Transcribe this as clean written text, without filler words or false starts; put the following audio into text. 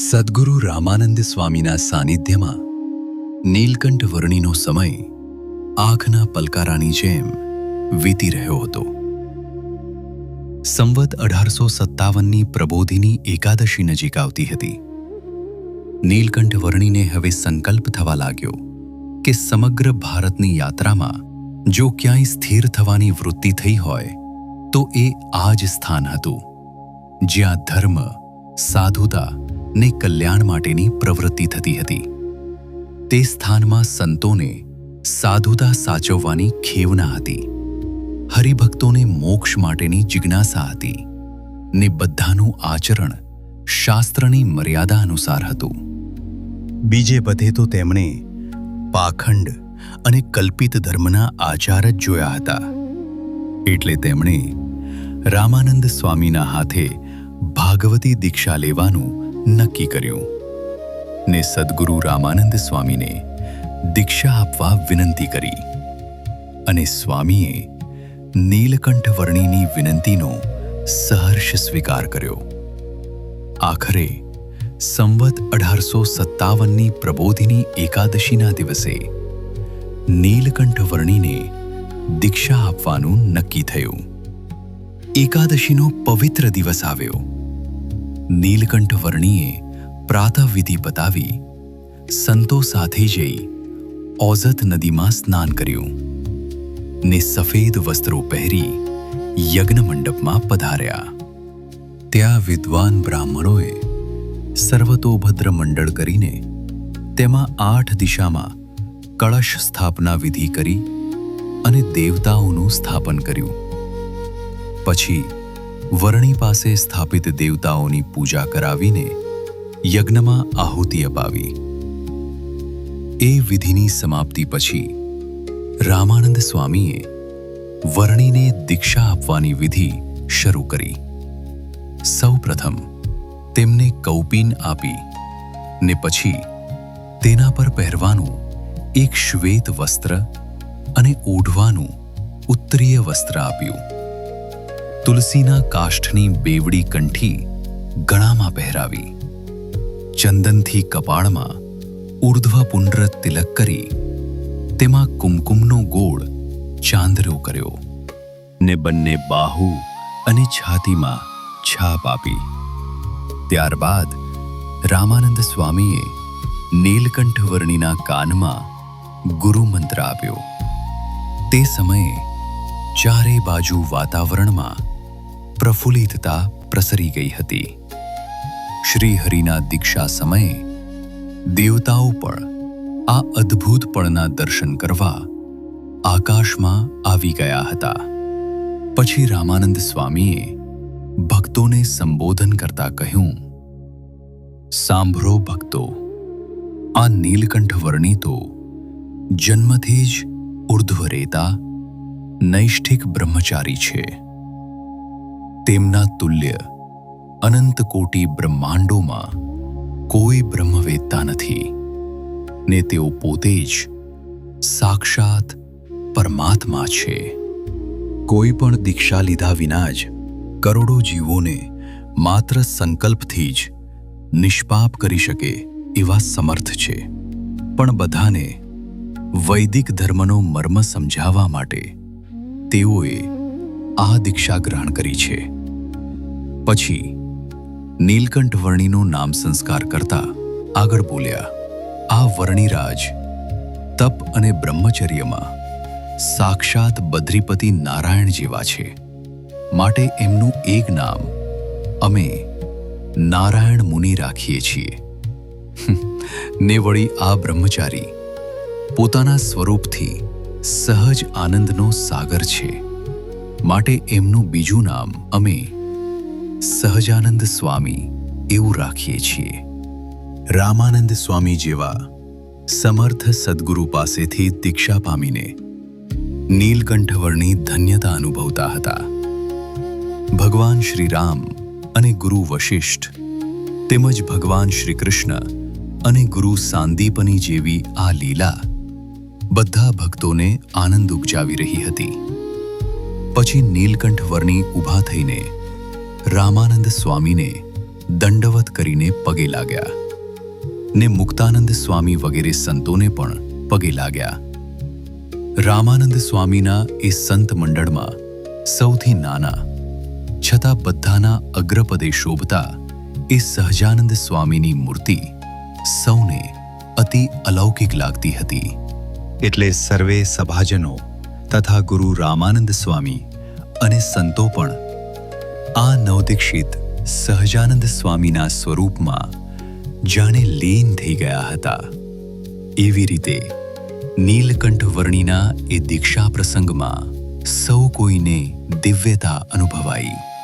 સદ્ગુરુ રામાનંદ સ્વામીના સાનિધ્યમાં નીલકંઠ વર્ણીનો સમય આંખના પલકારાની જેમ વીતી રહ્યો હતો. સંવત 1857ની પ્રબોધિની એકાદશી નજીક આવતી હતી. નીલકંઠ વર્ણીને હવે સંકલ્પ થવા લાગ્યો કે સમગ્ર ભારતની યાત્રામાં જો ક્યાંય સ્થિર થવાની વૃત્તિ થઈ હોય તો એ આ જ સ્થાન હતું, જ્યાં ધર્મ, સાધુતા ને કલ્યાણ માટેની પ્રવૃત્તિ થતી હતી. તે સ્થાનમાં સંતોને સાધુતા સાચવવાની ખેવના હતી, હરિભક્તોને મોક્ષ માટેની જિજ્ઞાસા હતી ને બધાનું આચરણ શાસ્ત્રની મર્યાદા અનુસાર હતું. બીજે બધે તો તેમણે પાખંડ અને કલ્પિત ધર્મના આચાર જ જોયા હતા. એટલે તેમણે રામાનંદ સ્વામીના હાથે ભાગવતી દીક્ષા લેવાનું નક્કી કર્યું ને સદ્ગુરુ રામાનંદ સ્વામીને દીક્ષા આપવા વિનંતી કરી. અને સ્વામીએ નીલકંઠ વર્ણીની વિનંતીનો સહર્ષ સ્વીકાર કર્યો. આખરે સંવત 1857ની પ્રબોધિની એકાદશીના દિવસે નીલકંઠ વર્ણીને દીક્ષા આપવાનું નક્કી થયું. એકાદશીનો પવિત્ર દિવસ આવ્યો. નીલકંઠ વર્ણીએ પ્રાતઃવિધિ પતાવી સંતો સાથે જઈ ઓઝત નદીમાં સ્નાન કર્યું ને સફેદ વસ્ત્રો પહેરી યજ્ઞ મંડપમાં પધાર્યા. ત્યાં વિદ્વાન બ્રાહ્મણોએ સર્વતોભદ્ર મંડળ કરીને તેમાં 8 દિશામાં કળશ સ્થાપના વિધિ કરી અને દેવતાઓનું સ્થાપન કર્યું. પછી વર્ણી પાસે સ્થાપિત દેવતાઓની પૂજા કરાવીને યજ્ઞમાં આહુતિ અપાવી. એ વિધિની સમાપ્તિ પછી રામાનંદ સ્વામીએ વર્ણીને દીક્ષા આપવાની વિધિ શરૂ કરી. સૌપ્રથમ તેમને કૌપીન આપી ને પછી તેના પર પહેરવાનું એક શ્વેત વસ્ત્ર અને ઓઢવાનું ઉત્તરીય વસ્ત્ર આપ્યું. તુલસીના કાષ્ઠની બેવડી કંઠી ગળામાં પહેરાવી, ચંદનથી કપાળમાં ઉર્ધ્વપુંડ્ર તિલક કરી તેમાં કુમકુમનો ગોળ ચાંદરો કર્યો ને બંને બાહુ અને છાતીમાં છાપ આપી. ત્યારબાદ રામાનંદ સ્વામીએ નીલકંઠ વર્ણીના કાનમાં ગુરુ મંત્ર આપ્યો. તે સમયે ચારે બાજુ વાતાવરણમાં પ્રફુલ્લિતતા પ્રસરી ગઈ હતી. શ્રી હરિના દીક્ષા સમયે દેવતાઓ પણ આ અદ્ભુત પળના દર્શન કરવા આકાશમાં આવી ગયા હતા. પછી રામાનંદ સ્વામીએ ભક્તોને સંબોધન કરતા કહ્યું, સાંભળો ભક્તો, આ નીલકંઠ વર્ણી તો જન્મથી જ ઉર્ધ્વરેતા નૈષ્ઠિક બ્રહ્મચારી છે. તેમના તુલ્ય અનંત કોટી બ્રહ્માંડોમાં કોઈ બ્રહ્મવેત્તા નથી ને તેઓ પોતે જ સાક્ષાત પરમાત્મા છે. કોઈ પણ દીક્ષા લીધા વિના જ કરોડો જીવોને માત્ર સંકલ્પથી જ નિષ્પાપ કરી શકે એવા સમર્થ છે. પણ બધાને વૈદિક ધર્મનો મર્મ સમજાવવા માટે તેઓએ આ દીક્ષા ગ્રહણ કરી છે. પછી નીલકંઠ વર્ણીનું નામ સંસ્કાર કરતા આગળ બોલ્યા, આ વર્ણિરાજ તપ અને બ્રહ્મચર્યમાં સાક્ષાત બદ્રીપતિ નારાયણ જેવા છે, માટે એમનું એક નામ અમે નારાયણ મુનિ રાખીએ છીએ. ને વળી આ બ્રહ્મચારી પોતાના સ્વરૂપથી સહજ આનંદનો સાગર છે, માટે એમનું બીજું નામ અમે સહજાનંદ સ્વામી એવું રાખીએ છીએ. રામાનંદ સ્વામી જેવા સમર્થ સદ્ગુરુ પાસેથી દીક્ષા પામીને નીલકંઠ વર્ણી ધન્યતા અનુભવતા હતા. ભગવાન શ્રી રામ અને ગુરુ વશિષ્ઠ તેમજ ભગવાન શ્રી કૃષ્ણ અને ગુરુ સાંદીપની જેવી આ લીલા બધા ભક્તોને આનંદ ઉપજાવી રહી હતી. પછી નીલકંઠ વર્ણી ઊભા થઈને રામાનંદ સ્વામીને દંડવત કરીને પગે લાગ્યા ને મુક્તાનંદ સ્વામી વગેરે સંતોને પણ પગે લાગ્યા. રામાનંદ સ્વામીના એ સંત મંડળમાં સૌથી નાના છતાં બધાના અગ્રપદે શોભતા એ સહજાનંદ સ્વામીની મૂર્તિ સૌને અતિ અલૌકિક લાગતી હતી. એટલે સર્વે સભાજનો તથા ગુરુ રામાનંદ સ્વામી અને સંતો પણ આ નવદીક્ષિત સહજાનંદ સ્વામીના સ્વરૂપમાં જાણે લીન થઈ ગયા હતા. એવી રીતે નીલકંઠ વર્ણીના એ દીક્ષા પ્રસંગમાં સૌ કોઈને દિવ્યતા અનુભવાઈ.